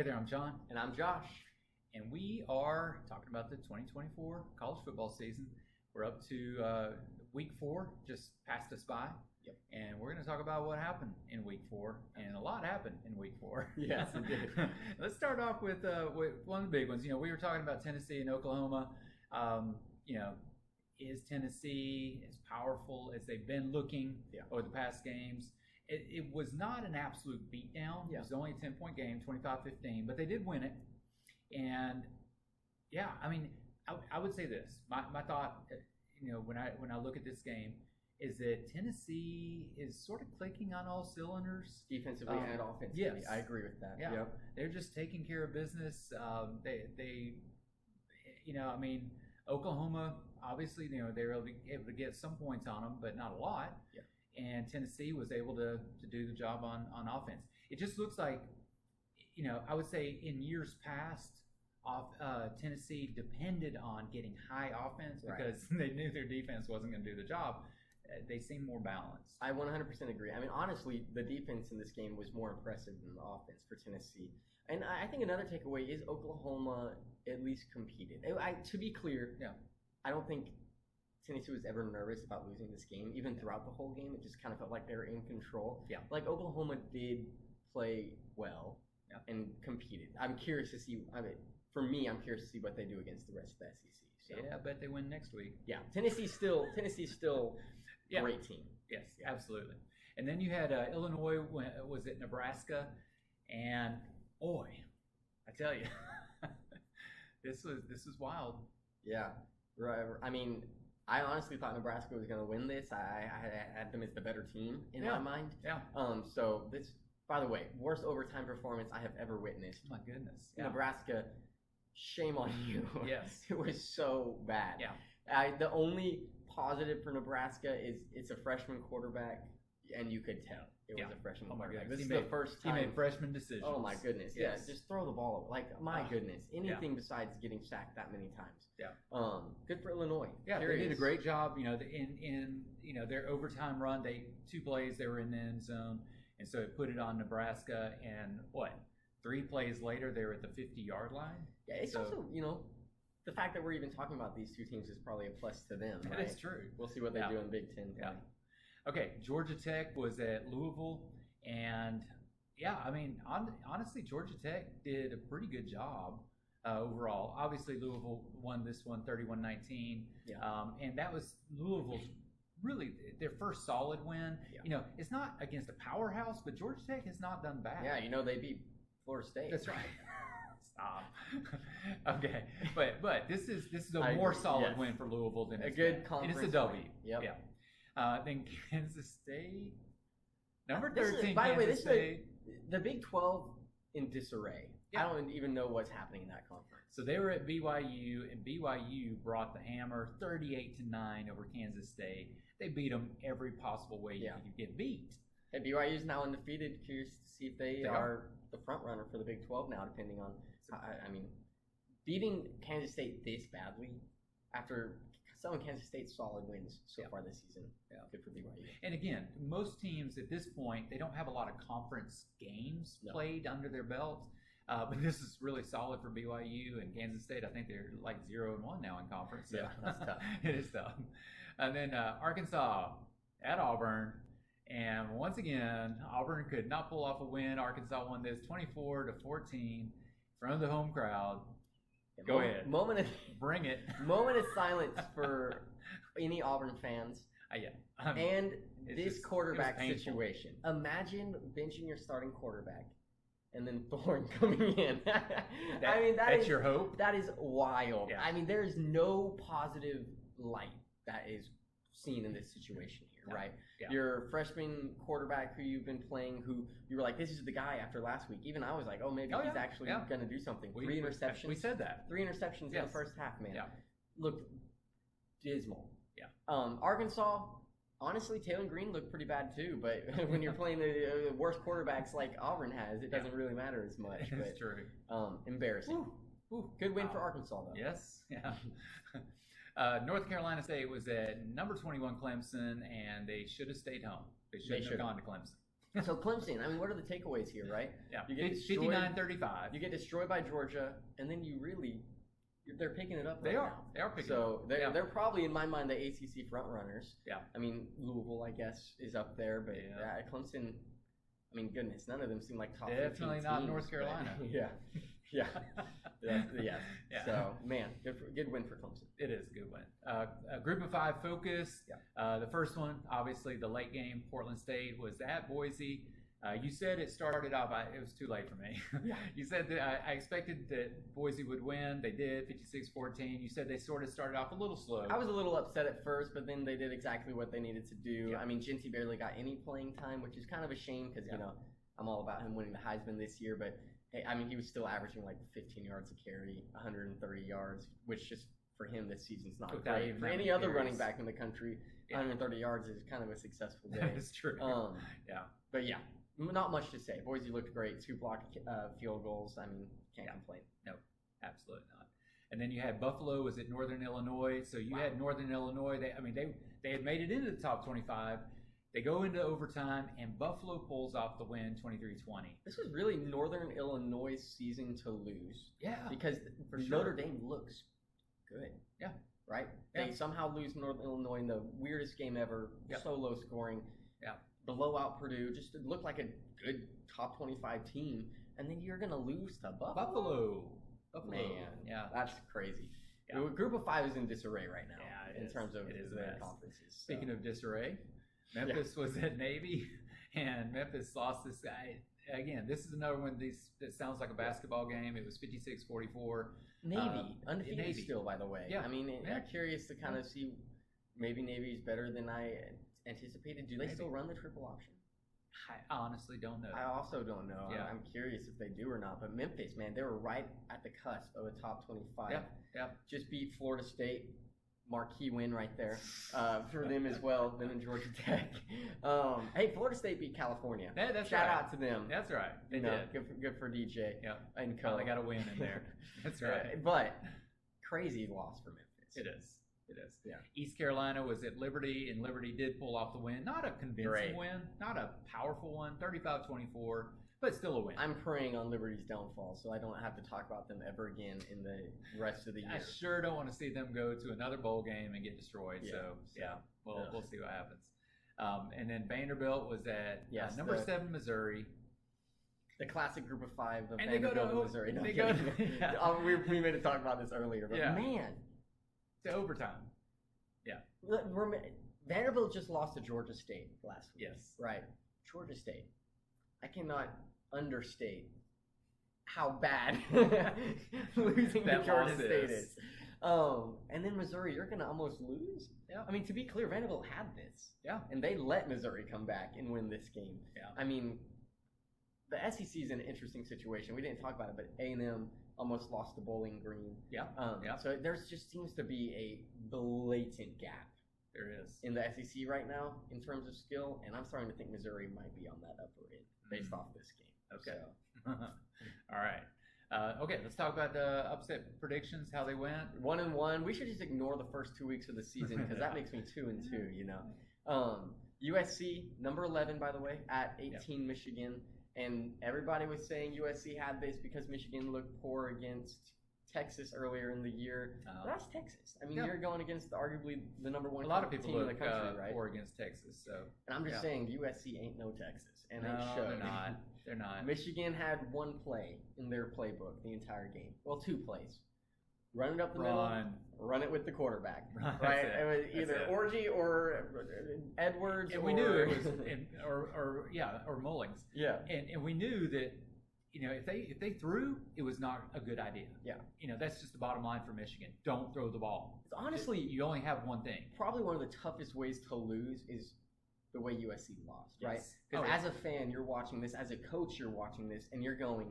Hey there, I'm John, And I'm Josh. and we are talking about the 2024 college football season. We're up to week 4, just passed us by. Yep. And we're going to talk about what happened in week 4, and a lot happened in week 4. Yes, it did. Let's start off with one of the big ones. We were talking about Tennessee and Oklahoma. Is Tennessee as powerful as they've been looking over the past games? It was not an absolute beatdown. It was only a 10-point game, 25-15, but they did win it. And I would say this. My thought, when I look at this game, is that Tennessee is sort of clicking on all cylinders, Defensively and offensively. Yes. I agree with that. Yeah, Yep. they're just taking care of business. Oklahoma, obviously, they were able to get some points on them, but not a lot. Yeah. And Tennessee was able to do the job on offense. It just looks like, I would say in years past, Tennessee depended on getting high offense because they knew their defense wasn't going to do the job. They seem more balanced. I 100% agree. I mean, honestly, the defense in this game was more impressive than the offense for Tennessee. And I think another takeaway is Oklahoma at least competed. To be clear, I don't think Tennessee was ever nervous about losing this game. Even throughout the whole game, it just kind of felt like they were in control. Yeah. Like Oklahoma did play well and competed. I'm curious to see. For me, I'm curious to see what they do against the rest of the SEC. So. Yeah, I bet they win next week. Yeah, Tennessee's still a great team. Yes, absolutely. And then you had Illinois. Was it Nebraska? And boy, I tell you, this was wild. Yeah, right. I mean, I honestly thought Nebraska was going to win this. I had them as the better team in my mind. Yeah. So this, by the way, worst overtime performance I have ever witnessed. Oh my goodness. Yeah. Nebraska, shame on you. Yes. It was so bad. Yeah. The only positive for Nebraska is it's a freshman quarterback, and you could tell it was a freshman quarterback. This is the first time. He made freshman decisions. Oh my goodness. Yes. Yeah, just throw the ball. Like, my goodness. Anything besides getting sacked that many times. Yeah. Good for Illinois. Yeah, they did a great job. In their overtime run, 2 plays they were in the end zone, and so it put it on Nebraska. And 3 plays later, they were at the 50-yard line. Yeah, it's also the fact that we're even talking about these two teams is probably a plus to them. That is true. We'll see what they do in Big Ten play. Yeah. Okay, Georgia Tech was at Louisville, and honestly, Georgia Tech did a pretty good job overall. Obviously, Louisville won this one 31-19, and that was Louisville's really their first solid win. Yeah. It's not against a powerhouse, but Georgia Tech has not done bad. Yeah, they beat Florida State. That's right. Stop. Okay, but this is a more solid win for Louisville than a good conference. And it's a W. Yep. Yeah. Then Kansas State, number 13. By the way, the Big 12 in disarray. Yeah. I don't even know what's happening in that conference. So they were at BYU, and BYU brought the hammer 38-9 over Kansas State. They beat them every possible way you could get beat. Hey, BYU is now undefeated. Curious to see if they are the front runner for the Big 12 now, depending on. Beating Kansas State this badly after some of Kansas State's solid wins so far this season. Yeah, good for BYU. And again, most teams at this point, they don't have a lot of conference games played under their belts. But this is really solid for BYU and Kansas State. I think they're like 0-1 now in conference. So. Yeah, that's tough. It is tough. And then Arkansas at Auburn. And once again, Auburn could not pull off a win. Arkansas won this 24-14 in front of the home crowd. Go ahead. Bring it. Moment of silence for any Auburn fans. And this quarterback situation. Imagine benching your starting quarterback and then Thorne coming in. That's your hope? That is wild. Yeah. There is no positive light that is seen in this situation here, right? Yeah. Your freshman quarterback who you've been playing, who you were like, this is the guy after last week. Even I was like, maybe he's actually going to do something. 3 interceptions. We said that. 3 interceptions in the first half, man. Yeah. Looked dismal. Yeah. Arkansas, honestly, Taylor Green looked pretty bad too. But when you're playing the worst quarterbacks like Auburn has, it doesn't really matter as much. That's true. Embarrassing. Ooh, good win for Arkansas, though. Yes. Yeah. North Carolina State was at number 21 Clemson, and they should have stayed home. They shouldn't have gone to Clemson. So Clemson, I mean, what are the takeaways here, right? Yeah, you get 59-35. You get destroyed by Georgia, and then they're picking it up. They right are. now. They are picking So it up. they're probably, in my mind, the ACC front runners. Yeah. I mean, Louisville, I guess, is up there, but Yeah. Clemson. I mean, goodness, none of them seem like top. Definitely 15 not teams, North Carolina. but, yeah. Yeah. Yeah. Yeah. So, man, good win for Clemson. It is a good win. A group of 5 focus. Yeah. The first one, obviously, the late game, Portland State was at Boise. You said it started off. It was too late for me. Yeah. You said that I expected that Boise would win. They did, 56-14. You said they sort of started off a little slow. I was a little upset at first, but then they did exactly what they needed to do. Yeah. I mean, Genty barely got any playing time, which is kind of a shame because, you know, I'm all about him winning the Heisman this year. But, hey, I mean, he was still averaging like 15 yards a carry, 130 yards, which just for him this season's not great. For any other running back in the country, 130 yards is kind of a successful day. That is true. Yeah. But, yeah. Not much to say. Boise looked great. 2 blocked field goals. I mean, can't complain. No, absolutely not. And then you had Buffalo was at Northern Illinois. So you had Northern Illinois. They had made it into the top 25. They go into overtime, and Buffalo pulls off the win 23-20. This was really Northern Illinois' season to lose. Yeah. Because Notre Dame looks good. Yeah. Right? Yeah. They somehow lose Northern Illinois in the weirdest game ever. Yep. So low scoring. Yeah. Blow out Purdue. Just looked like a good top 25 team. And then you're going to lose to Buffalo. Buffalo. Man. Yeah. That's crazy. Yeah. The group of 5 is in disarray right now. Yeah, in terms of their conferences. Speaking of disarray, Memphis was at Navy, and Memphis lost this guy. Again, this is another one of these that sounds like a basketball game. It was 56-44. Navy, undefeated still, by the way. Yeah. I mean, I'm curious to kind of see, maybe Navy's better than I anticipated. Do they still run the triple option? I honestly don't know. I also don't know. Yeah. I'm curious if they do or not. But Memphis, man, they were right at the cusp of a top 25. Yeah. Just beat Florida State. Marquee win right there for them as well. Them and Georgia Tech. Hey, Florida State beat California. That's Shout right. out to them. That's right. They did. Good for DJ. Yeah. And Co. They got a win in there. That's right. But crazy loss for Memphis. It is. It is. Yeah. East Carolina was at Liberty, and Liberty did pull off the win. Not a convincing win, not a powerful one, 35-24, but still a win. I'm preying on Liberty's downfall, so I don't have to talk about them ever again in the rest of the year. I sure don't want to see them go to another bowl game and get destroyed. We'll see what happens. And then Vanderbilt was at number 7 Missouri. The classic group of 5 of and Vanderbilt, Missouri. No, we made a talk about this earlier, but man. To overtime. Yeah. Vanderbilt just lost to Georgia State last week. Yes. Right. Georgia State. I cannot understate how bad losing to Georgia State is. And then Missouri, you're going to almost lose? Yeah. I mean, to be clear, Vanderbilt had this. Yeah. And they let Missouri come back and win this game. Yeah. I mean, the SEC is an interesting situation. We didn't talk about it, but A&M almost lost to Bowling Green. Yeah. So there just seems to be a blatant gap. There is. In the SEC right now in terms of skill, and I'm starting to think Missouri might be on that upper end based off this game. Okay. So. All right. Okay, let's talk about the upset predictions, how they went. 1-1. We should just ignore the first 2 weeks of the season because that makes me 2-2, you know. USC, number 11, by the way, at 18 Michigan. And everybody was saying USC had this because Michigan looked poor against Texas earlier in the year. That's Texas. I mean, you're going against arguably the number 1 a lot of people team in the country, right? Poor against Texas. So, and I'm just saying USC ain't no Texas, and no, they showed. they're not. They're not. Michigan had 1 play in their playbook the entire game. Well, 2 plays. Run it up the middle. Run it with the quarterback. Right? It was either Orgy or Edwards. And we knew it was, or Mullings. Yeah. And we knew that, you know, if they threw, it was not a good idea. Yeah. You know, that's just the bottom line for Michigan. Don't throw the ball. It's honestly, you only have one thing. Probably one of the toughest ways to lose is the way USC lost, right? Because as a fan, you're watching this. As a coach, you're watching this, and you're going,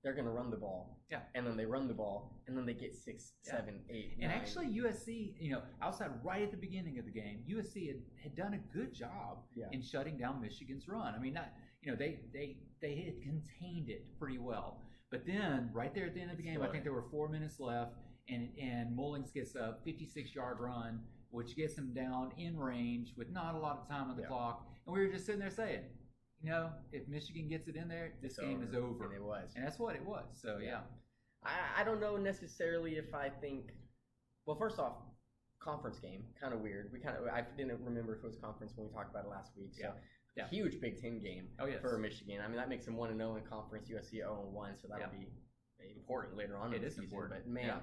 they're going to run the ball. Yeah. And then they run the ball, and then they get 6, 7, 8, 9. And actually, USC, you know, outside right at the beginning of the game, USC had done a good job in shutting down Michigan's run. I mean, not, you know, they had contained it pretty well. But then, right there at the end of the game, I think there were 4 minutes left, and Mullings gets a 56-yard run, which gets him down in range with not a lot of time on the clock. And we were just sitting there saying, if Michigan gets it in there, this It's game is over. And it was. And that's what it was. So, yeah. I don't know necessarily if I think. Well, first off, conference game, kind of weird. I didn't remember if it was conference when we talked about it last week. So, yeah. Huge Big Ten game for Michigan. I mean, that makes them 1-0 in conference. USC 0-1, so that'll be important later on in the season. Important. But man,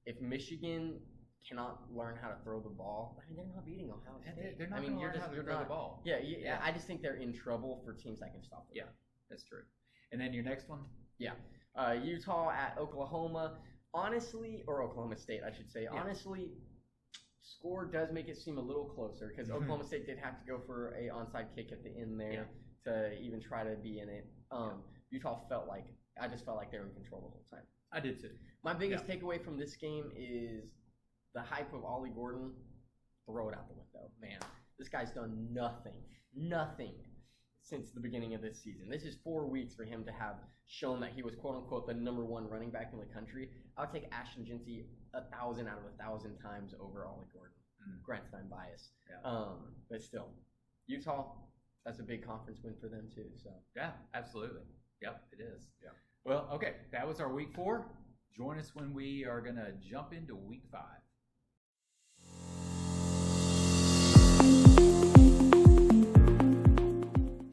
if Michigan cannot learn how to throw the ball, I mean, they're not beating Ohio State. They're not going to learn how to throw the ball. Yeah. I just think they're in trouble for teams that can stop them. Yeah, that's true. And then your next one? Yeah. Utah at Oklahoma. Honestly, or Oklahoma State, I should say. Yeah. Honestly, score does make it seem a little closer because Oklahoma State did have to go for a onside kick at the end there to even try to be in it. Utah I just felt like they were in control the whole time. I did too. My biggest takeaway from this game is the hype of Ollie Gordon. Throw it out the window, man. This guy's done nothing since the beginning of this season. This is 4 weeks for him to have shown that he was quote unquote the number one running back in the country. I would take Ashton Jeanty 1,000 out of 1,000 times over Ollie Gordon. Granted, I'm biased, but still, Utah. That's a big conference win for them too. So yeah, absolutely. Yep, it is. Yeah. Well, okay, that was our week 4. Join us when we are going to jump into week 5.